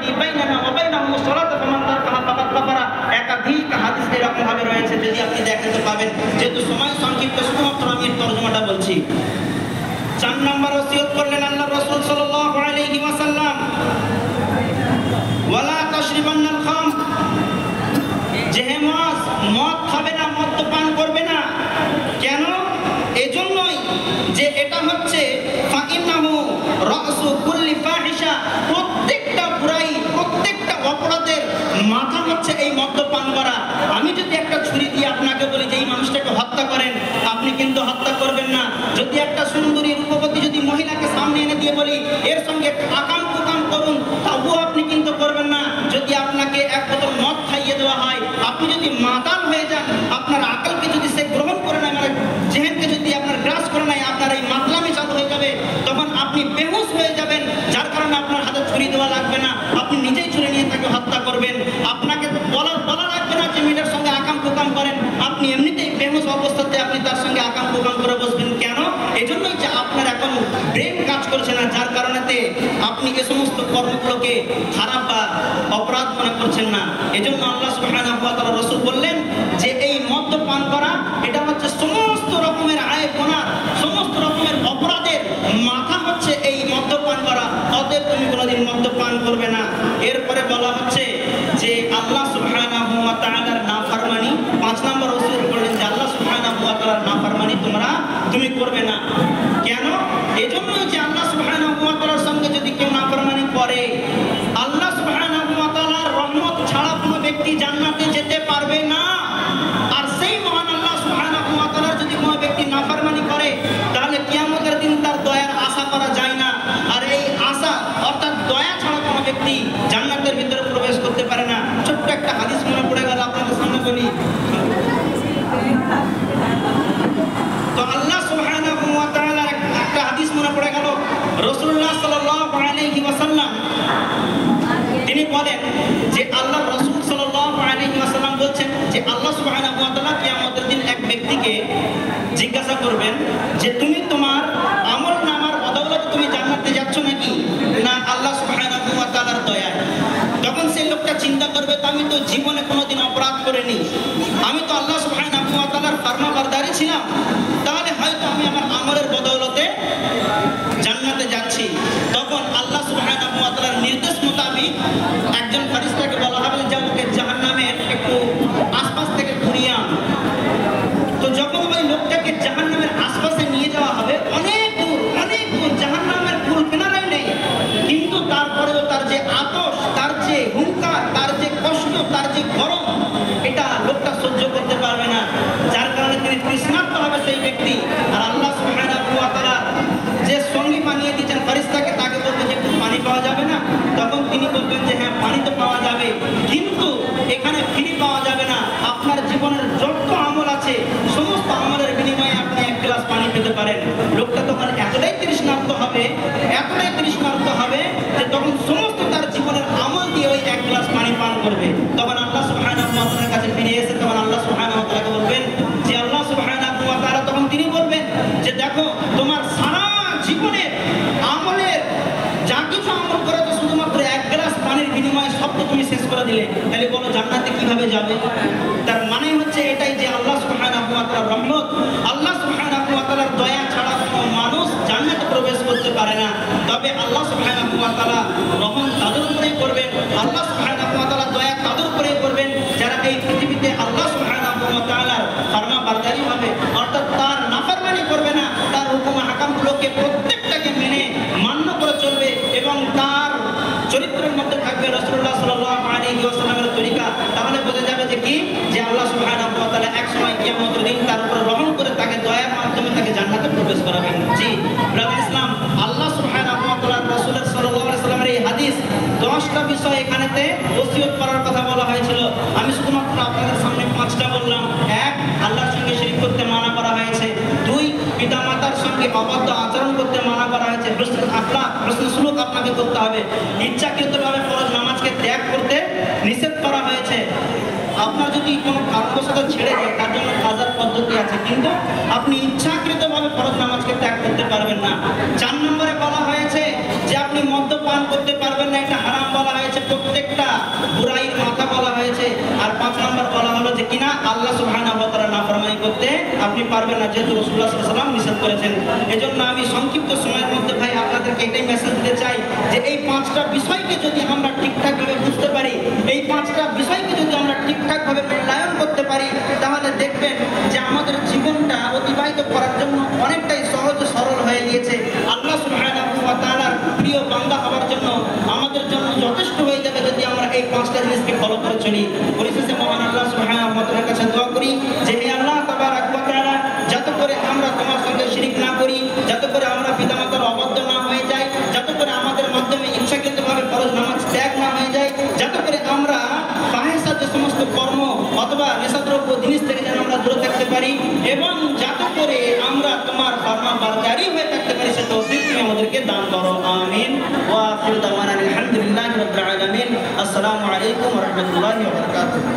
ইয়াকদি বাইনানা ওয়া বাইনাহুমুস সালাতা ফামান তারাকাহা ফাকাদ কাফারা। একাধিক হাদিস এরকম ভাবে রয়েছে, যদি আপনি দেখেন তো পাবেন। যেহেতু সময় সংক্ষিপ্ত, শুধুমাত্র আমি এর তরজমাটা বলছি। 4 নম্বর ওসিয়ত করলেন আল্লাহর রাসূল সাল্লাল্লাহু আলাইহি ওয়াসাল্লাম, ওয়ালা তাশরিবান্নাল খাম, যে হে মুআজ, মদ খাবে না, মদ্যপান করবে না। কেন? এজন্যই যে এটা হচ্ছে ফাইন্নাহু রাসু কুল্লি ফাহিশা, প্রত্যেকটা বুরাই, প্রত্যেকটা অপরাধের মাথা হচ্ছে এই মদ্যপান করা। আমি যদি একটা ছুরি দিয়ে আপনাকে বলি যে এই মানুষটাকে হত্যা করেন, আপনি কিন্তু হত্যা করবেন না। যদি একটা সুন্দরী রূপবতী যদি মহিলাকে সামনে এনে দিয়ে বলি এর সঙ্গে আকাম কুকাম করুন, তবুও আপনি কিন্তু করবেন না। যদি আপনাকে এক বোতল মদ খাইয়ে দেওয়া হয়, আপনি যদি মাতাল হয়ে যান, আপনার আকলকে যদি সে গ্রহণ করে নেয়, মানে জেহেনকে যদি আপনার গ্রাস করে নেয়, আপনার এই মাতলামি চালু হয়ে যাবে, তখন আপনি বেহুশ হয়ে যাবেন। যার কারণে আপনার হাতে ছুরি দেওয়া লাগবে না, আপনি নিজেই ছুরি নিয়ে তাকে হত্যা করবেন। আপনাকে বলা লাগবে না যে মেয়েটার সঙ্গে আকাম কুকাম করেন, আপনি এমনিতেই বেহুশ অবস্থাতে আপনি তার সঙ্গে আকাম কুকাম করে বসবেন। কেন? এজন্যই যে আপনার এখন ব্রেন কাজ করছে না, যার কারণেতে আপনি এ সমস্ত কর্মগুলোকে খারাপ বা অপরাধ মনে করছেন না। এজন্য আল্লাহ সুবহানাহু ওয়া তাআলা রাসূল বললেন যে এই মদ্যপান করা এটা হচ্ছে সমস্ত রকমের আয় গুনাহ, সমস্ত রকমের অপরাধের মাথা হচ্ছে এই মদ্যপান করা। অতএব তুমি কোনোদিন মদ্যপান করবে না। এরপরে বলা হচ্ছে যে আল্লাহ সুবহানাহু ওয়া তাআলার নাফরমানি, 5 নম্বর ওসিয়ত করলেন যে আল্লাহ সুবহানাহু ওয়া তাআলার নাফরমানি তুমি করবে না। কেন? এজন্যই যে আল্লাহ সুবহানাহু ওয়া তাআলার সঙ্গে যদি কেউ নাফরমানি করে, আল্লাহ সুবহানাহু ওয়া তাআলার রহমত ছাড়া কোনো ব্যক্তি জান্নাতে যেতে পারবে না। আর সেই মহান আল্লাহ সুবহানাহু ওয়া তাআলার যদি কোনো ব্যক্তি নাফরমানি করে, তাহলে কিয়ামতের দিন তার দয়ার আশা করা যায় না। আর এই আশা অর্থাৎ দয়া ছাড়া কোনো ব্যক্তি জান্নাতের ভিতরে প্রবেশ করতে পারে না। ছোট্ট একটা হাদিস মনে পড়ে গেল আপনাদের সামনে বলি। তো আল্লাহ সুবহানাহু ওয়া তাআলার একটা হাদিস মনে পড়ে গেল। রাসূলুল্লাহ সাল্লাল্লাহু আলাইহি ওয়াসাল্লাম তিনি বলেন যে আল্লাহর রাসূল সাল্লাল্লাহু আলাইহি ওয়াসাল্লাম বলছেন যে আল্লাহ সুবহানাহু ওয়া তাআলা কিয়ামতের দিন এক ব্যক্তিকে জিজ্ঞাসা করবেন যে তুমি তোমার আমলনামার বদৌলতে তুমি জান্নাতে যাচ্ছ নাকি না আল্লাহ সুবহানাহু ওয়া তাআলার দয়ায়। তখন সেই লোকটা চিন্তা করবে তো আমি তো জীবনে কোনোদিন অপরাধ করিনি, আমি তো আল্লাহ সুবহানাহু ওয়া তাআলার ফরমাবরদারি ছিলাম, তাহলে হয়তো আমি আমার আমলের বদৌলতে জান্নাতে যাচ্ছি। তখন আল্লাহ সুবহানাহু ওয়া তাআলার নির্দেশ মোতাবেক একজন ফেরেশতাকে বলা হবে যে ওকে জাহান্নামের একটু আশপাশ থেকে ঘুরিয়ে আন। তো যখন ওই লোকটাকে জাহান্নামের আশপাশে নিয়ে যাওয়া হবে, অনেক দূর জাহান্নামের কুল কিনারাই নেই, কিন্তু তারপরেও তার যে আতশ, তার যে হুঙ্কার, তার যে কষ্ট, তার যে গরম, এটা লোকটা সহ্য করতে পারবে না। যার কারণে তিনি তৃষ্ণার্ত হবে সেই ব্যক্তি। আর আল্লাহ সুবহানাহু ওয়া তাআলা যে সঙ্গী বানিয়ে দিয়েছেন ফেরেশতাকে, তাকে বলতে যে একটু পানি পাওয়া যাবে না, তখন তিনি বলবেন যে হ্যাঁ পানি তো পাওয়া যাবে, কিন্তু এখানে ফ্রি পাওয়া যাবে না। আপনার জীবনের যত আমল আছে সমস্ত আমলের বিনিময়ে আপনি এক গ্লাস পানি পেতে পারেন। লোকটা তখন এতটাই তৃষ্ণার্ত হবে যে তখন সমস্ত তার জীবনের আমল দিয়ে ওই এক গ্লাস পানি পান করবে। তখন আল্লাহ সুবহানাহু ওয়া তাআলার কাছে ফিরে এসে তখন আল্লাহ সুবহানাহু ওয়া তাআলাকে বলবেন যে আল্লাহ সুবহানাহু ওয়া তাআলা তখন তিনি বলবেন যে দেখো তোমার সারা জীবনের আমলের যা কিছু আমল করেছো শুধুমাত্র এক গ্লাস পানির বিনিময়ে সব তো তুমি শেষ করে দিলে, তাহলে বলো জান্নাতে কিভাবে যাবে? তার মানে হচ্ছে এটাই যে আল্লাহ সুবহানাহু ওয়া তাআলার রহমত, আল্লাহ সুবহানাহু ওয়া তাআলার দয়া ছাড়া কোনো মানুষ জান্নাতে প্রবেশ করতে পারে না। তবে আল্লাহ সুবহানাহু ওয়া তাআলা রহমত তাদের উপরেই করবেন, আল্লাহ সুবহানাহু ওয়া তাআলা দয়া তাদের উপরেই করবেন যারা এই পৃথিবীতে আল্লাহ সুবহানাহু ওয়া তাআলার ফরমাবরদারি হবে, অর্থাৎ তার নাফরমানি করবে না, তার হুকুম হাকামগুলোকে প্রত্যেকটাকে মেনে মান্য করে চলবে এবং তার চরিত্রের মধ্যে থাকবে রাসূলুল্লাহ সাল্লাল্লাহু আলাইহি ওয়াসাল্লামের তরিকা। তাহলে বোঝা যাবে যে কি যে আল্লাহ সুবহানাহু ওয়া তাআলা এক সময় কিয়ামতের দিন তার উপর রহম করে তাকে দয়ার মাধ্যমে তাকে জান্নাতে প্রবেশ করাবেন। জি ব্রাদার ইসলাম, আল্লাহ সুবহানাহু ওয়া তাআলা রাসূলের সাল্লাল্লাহু আলাইহি ওয়াসাল্লামের এই হাদিস 10টা বিষয় এখানেতে ওসিয়ত করার কথা বলা হয়েছিল। আমি শুধুমাত্র আপনাদের সামনে 5টা বললাম। 1, আল্লাহর সঙ্গে শিরক করতে মানা করা হয়েছে। 2, পিতামাতার সঙ্গে অবাধ্য আচরণ করতে মানা করা হয়েছে। হুসনুল আখলাক, হুসনুল সুলুক আপনাকে করতে হবে। ইচ্ছাকৃতভাবে ফরজ নামাজকে ত্যাগ করতে নিষেধ করা হয়েছে। আপনার যদি কোনো কারণবশত ছেড়ে যায় তার জন্য কাজার পদ্ধতি আছে, কিন্তু আপনি ইচ্ছাকৃতভাবে ফরজ নামাজকে ত্যাগ করতে পারবেন না। 4 নম্বরে বলা হয়েছে যে আপনি মদ্যপান করতে পারবেন না, এটা হারাম বলা হয়েছে। বলা হয়েছে, আর 5 নম্বর বলা হলো যে কিনা আল্লাহ সুবহানাহু ওয়া তাআলা নাফরমানি করতে আপনি পারবেন না, যেহেতু রাসূলুল্লাহ সাল্লাল্লাহু আলাইহি ওয়াসাল্লাম নিষেধ করেছেন। এজন্য আমি সংক্ষিপ্ত সময়ের মধ্যে ভাই আপনাদেরকে এটাই মেসেজ দিতে চাই যে এই 5টা বিষয়কে যদি আমরা ঠিকঠাকভাবে বুঝতে পারি, এই 5টা বিষয়কে যদি আমরা ঠিকঠাকভাবে মূল্যায়ন করতে পারি, তাহলে দেখবেন যে আমাদের জীবনটা অতিবাহিত করার জন্য অনেকটাই সহজ সরল হয়ে গিয়েছে। আল্লাহ সুবহানাহু ওয়া তাআলার প্রিয় বান্দা হওয়ার জন্য আমাদের জন্য যথেষ্ট হয়ে যাবে যদি আমরা এই 5টা জিনিসকে ফলো করে চলি। পরিশেষে মহান আল্লাহ সুবহানাহু ওয়া তাআলার কাছে দোয়া করি যে হে আল্লাহ তাবারাক ওয়া তাআলা, যাতে করে আমরা তোমার সঙ্গে শিরক না করি, যাতে করে আমরা পিতামাতার অবাধ্য না হয়ে যাই, যাতে করে আমাদের মাধ্যমে ইচ্ছাকৃতভাবে ফরজ নামাজ ত্যাগ না হয়ে যায়, যাতে করে আমরা ফাহিশা যে সমস্ত কর্ম অথবা নেশাদ্রব্য জিনিস থেকে যেন আমরা দূরে থাকতে পারি, এবং যাতে করে আমরা তোমার ফরমাবরদারি হয়ে থাকতে পারি, সে তৌফিক তুমি আমাদেরকে দান করো। আমিন। ওয়া আখিরু দাওয়ানা আলহামদুলিল্লাহি রাব্বিল আলামিন। আসসালামু আলাইকুম ওয়া রাহমাতুল্লাহি ওয়া বারাকাতুহু।